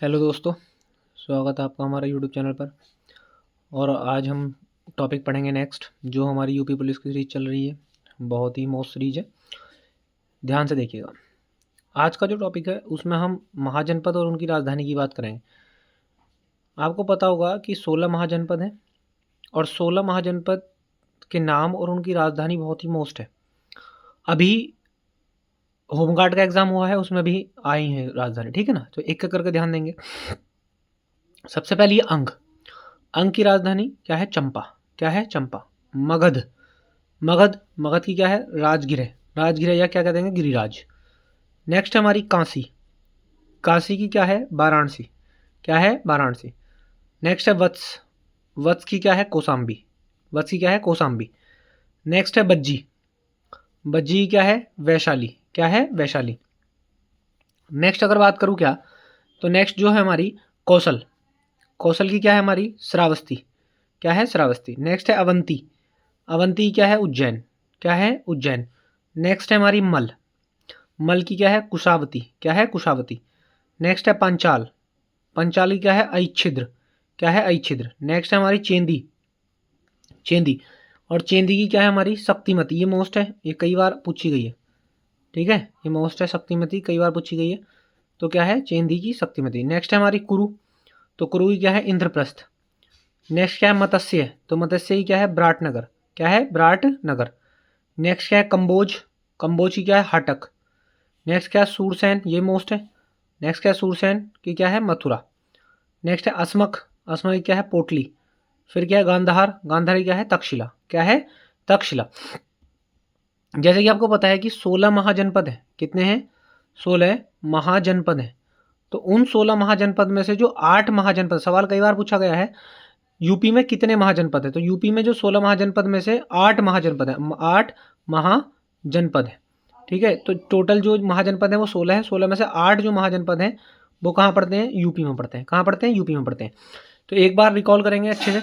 Hello दोस्तों, स्वागत है आपका हमारा यूट्यूब चैनल पर। और आज हम टॉपिक पढ़ेंगे नेक्स्ट, जो हमारी यूपी पुलिस की सीरीज चल रही है। बहुत ही मौज सीरीज है, ध्यान से देखिएगा। आज का जो टॉपिक है उसमें हम महाजनपद और उनकी राजधानी की बात करेंगे। आपको पता होगा कि 16 महाजनपद हैं और 16 महाजनपद के नाम और उनकी राजधानी बहुत ही मोस्ट है। अभी होमगार्ड का एग्ज़ाम हुआ है, उसमें भी आई है राजधानी, ठीक है ना। तो एक एक करके ध्यान देंगे। सबसे पहले ये अंग की राजधानी क्या है? चंपा। क्या है? चंपा। मगध, मगध की क्या है? राजगिरह या क्या कहते हैं? गिरिराज। नेक्स्ट हमारी काशी, काशी की क्या है? वाराणसी। क्या है? वाराणसी। नेक्स्ट है वत्स, वत्स की क्या है? कौसाम्बी। वत्स की क्या है? कौसाम्बी। नेक्स्ट है बज्जी, बज्जी की क्या है? वैशाली। क्या है? वैशाली। नेक्स्ट अगर बात करूँ क्या, तो नेक्स्ट जो है हमारी कौशल, कौशल की क्या है? हमारी श्रावस्ती। क्या है? श्रावस्ती। नेक्स्ट है अवंती, अवंती क्या है? उज्जैन। क्या है? उज्जैन। नेक्स्ट है हमारी मल, मल की क्या है? कुशावती। क्या है? कुशावती। नेक्स्ट है पंचाल, पंचाल की क्या है? ऐच्छिद्र। क्या है? ऐच्छिद्र। नेक्स्ट है हमारी चेंदी, चेंदी। और चेंदी की क्या है? हमारी शक्तिमती। ये मोस्ट है, ये कई बार पूछी गई है, ठीक है। ये मोस्ट है, शक्तिमती कई बार पूछी गई है। तो क्या है? चेंदी की शक्तिमती। नेक्स्ट है हमारी कुरु, तो कुरु की क्या है? इंद्रप्रस्थ। नेक्स्ट क्या है? मत्स्य, तो मत्स्य की क्या है? विराटनगर। क्या है? विराटनगर। नेक्स्ट क्या है? कंबोज, कंबोज की क्या है? हाटक। नेक्स्ट क्या है? सूरसेन, ये मोस्ट है। नेक्स्ट क्या है? सूरसेन की क्या है? मथुरा। नेक्स्ट है असमक, असमक की क्या है? पोटली। फिर क्या है? गांधार, गांधार की क्या है? तक्षशिला। क्या है? तक्षशिला। जैसे कि आपको पता है कि 16 महाजनपद हैं। कितने हैं? 16 महाजनपद हैं। तो उन 16 महाजनपद में से जो 8 महाजनपद, सवाल कई बार पूछा गया है यूपी में कितने महाजनपद है, तो यूपी में जो 16 महाजनपद में से 8 महाजनपद है, 8 महाजनपद है, ठीक है। तो टोटल जो महाजनपद है वो 16 है। 16 में से 8 जो महाजनपद हैं वो कहाँ पड़ते हैं? यूपी में पड़ते हैं। कहाँ पड़ते हैं? यूपी में पड़ते हैं। तो एक बार रिकॉल करेंगे अच्छे से।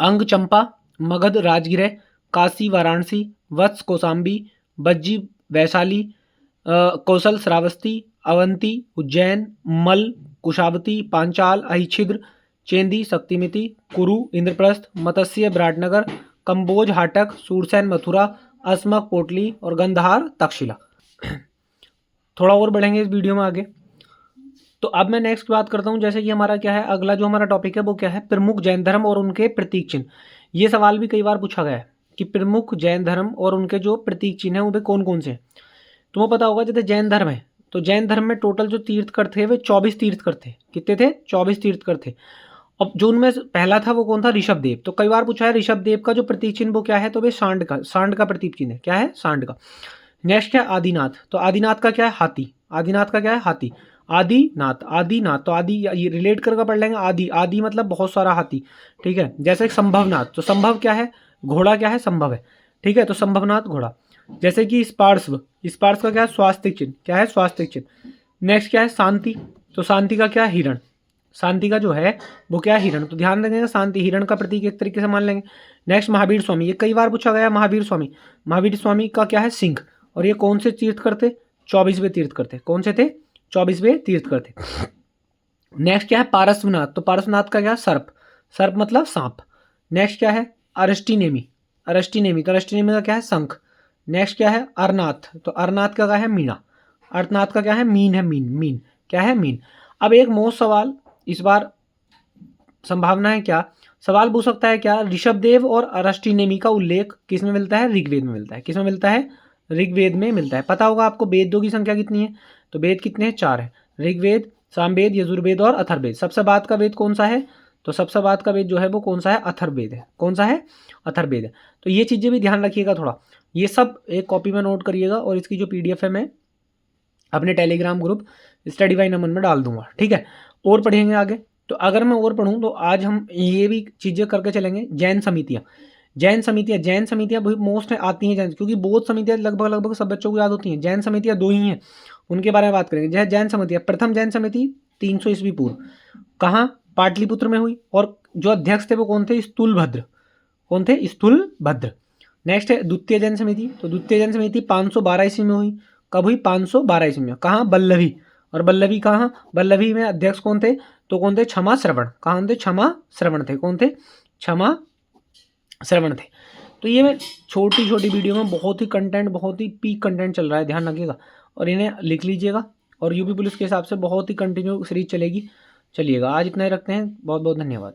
अंग चंपा, मगध राजगिरह, काशी वाराणसी, वत्स कौसाम्बी, बज्जी वैशाली, कौशल श्रावस्ती, अवंती उज्जैन, मल कुशावती, पांचाल ऐच्छिद्र, चेंदी शक्तिमिति, कुरु इंद्रप्रस्थ, मत्स्य विराटनगर, कंबोज हाटक, सूरसेन मथुरा, असमक पोटली और गंधहार तक्षशिला। थोड़ा और बढ़ेंगे इस वीडियो में आगे। तो अब मैं नेक्स्ट बात करता हूँ, जैसे कि हमारा क्या है अगला जो हमारा टॉपिक है वो क्या है? प्रमुख जैन धर्म और उनके प्रतीक चिन्ह। ये सवाल भी कई बार पूछा गया है कि प्रमुख जैन धर्म और उनके जो प्रतीक चिन्ह हैं वो भी कौन कौन से हैं। तुम्हें पता होगा जैसे जैन धर्म है, तो जैन धर्म में टोटल जो तीर्थकर थे वे 24 तीर्थकर थे। कितने थे? 24 तीर्थकर थे। अब जो उनमें पहला था वो कौन था? ऋषभ देव। तो कई बार पूछा है ऋषभ देव का जो प्रतीक चिन्ह वो क्या है, तो वे सांड का, सांड का प्रतीक चिन्ह है। क्या है? सांड का। नेक्स्ट क्या है? आदिनाथ, तो आदिनाथ का क्या है? हाथी। आदिनाथ का क्या है? हाथी। आदिनाथ, आदिनाथ तो आदि ये रिलेट करके पढ़ लेंगे। आदि, आदि मतलब बहुत सारा हाथी, ठीक है। जैसे संभवनाथ, तो संभव क्या है? घोड़ा। क्या है? संभव है, ठीक है। तो संभवनाथ घोड़ा। जैसे कि स्पार्श्व, स्पार्श का क्या है? स्वास्तिक चिन्ह। क्या है? स्वास्तिक चिन्ह। नेक्स्ट क्या है? शांति, तो शांति का क्या है? हिरण। शांति का जो है वो क्या है? हिरण। तो ध्यान रखेंगे शांति हिरण का प्रतीक एक तरीके से मान लेंगे। नेक्स्ट महावीर स्वामी, ये कई बार पूछा गया। महावीर स्वामी, महावीर स्वामी का क्या है? सिंह। और ये कौन से तीर्थ करते? 24वें तीर्थ करते। कौन से थे? 24वें तीर्थ करते। नेक्स्ट क्या है? पारस्वनाथ, तो पारस्वनाथ का क्या? सर्प। सर्प मतलब सांप। नेक्स्ट क्या है? अरष्टिनेमी, अरष्टिनेमी, तो अरष्टिनेमी का क्या है? शंख। नेक्स्ट क्या है? अरनाथ, तो अरनाथ का क्या है? मीना। अरनाथ का क्या है? मीन है, मीन, मीन। क्या है? मीन। अब एक मोस्ट सवाल इस बार संभावना है क्या, सवाल पूछ सकता है क्या? ऋषभदेव और अरष्टिनेमी का उल्लेख किस में मिलता है? ऋग्वेद में मिलता है। किस में मिलता है? ऋग्वेद में मिलता है। पता होगा आपको वेदों की संख्या कितनी है, तो वेद कितने हैं? 4 है। ऋग्वेद, सामवेद, यजुर्वेद और अथर्ववेद। सबसे बाद का वेद कौन सा है? तो सबसे बाद का वेद जो है वो कौन सा है? अथर्ववेद है। कौन सा है? अथर्ववेद है। तो ये चीज़ें भी ध्यान रखिएगा थोड़ा, ये सब एक कॉपी में नोट करिएगा और इसकी जो PDF है मैं अपने टेलीग्राम ग्रुप स्टडी बाय नमन में डाल दूंगा, ठीक है। और पढ़ेंगे आगे। तो अगर मैं और पढ़ूँ तो आज हम ये भी चीज़ें करके चलेंगे। जैन समितियाँ, जैन समितियाँ, जैन समितियाँ बहुत मोस्ट आती हैं जैन, क्योंकि बहुत समितियाँ लगभग लगभग सब बच्चों को याद होती हैं। जैन समितियाँ 2 ही हैं, उनके बारे में बात करेंगे। जैसे जैन समितियाँ, प्रथम जैन समिति 300 ईस्वी पूर्व कहाँ? पाटलिपुत्र में हुई। और जो अध्यक्ष थे वो कौन थे? स्थूलभद्र। कौन थे? स्थूलभद्र। नेक्स्ट है द्वितीय जैन समिति, तो द्वितीय जैन समिति 512 ईस्वी में हुई। कब हुई? 512 ईस्वी में। कहाँ? बल्लभी, और वल्लभी कहाँ, वल्लभी में अध्यक्ष कौन थे, तो कौन थे, क्षमा श्रवण, कहाँ थे, क्षमा श्रवण थे, कौन थे, क्षमा श्रवण थे। तो ये मैं छोटी छोटी वीडियो में बहुत ही कंटेंट, बहुत ही पीक कंटेंट चल रहा है, ध्यान रखिएगा और इन्हें लिख लीजिएगा। और यूपी पुलिस के हिसाब से बहुत ही कंटिन्यू सीरीज चलेगी। चलिएगा आज इतना ही रखते हैं, बहुत बहुत धन्यवाद।